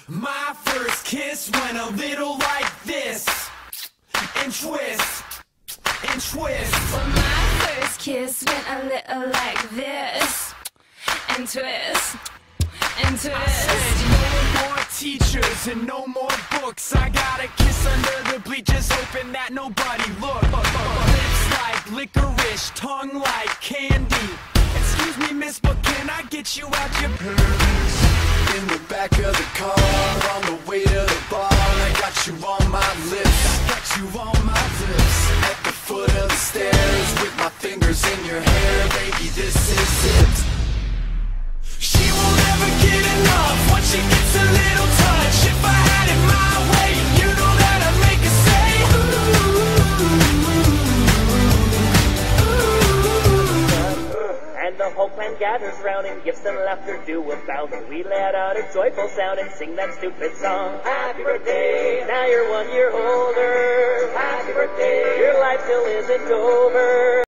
My first kiss went a little like this, and twist, and twist. Well, my first kiss went a little like this, and twist, and twist. I said no more teachers and no more books. I got a kiss under the bleachers, hoping that nobody looked. Lips like licorice, tongue like candy. Excuse me, miss, but can I get you out your purse? In the back of the car, on the way to the bar, I got you on my lips. I got you on my lips. At the foot of the stairs, with my fingers in your hair, baby, this is it. She won't ever get enough once she gets a little touch. If I had it my way, you know that I'd make her say ooh, ooh. And the whole clan gathers round and gifts and laughter do about it. We let out a joyful sound and sing that stupid song. Happy birthday, now you're 1 year older. Happy birthday, your life still isn't over.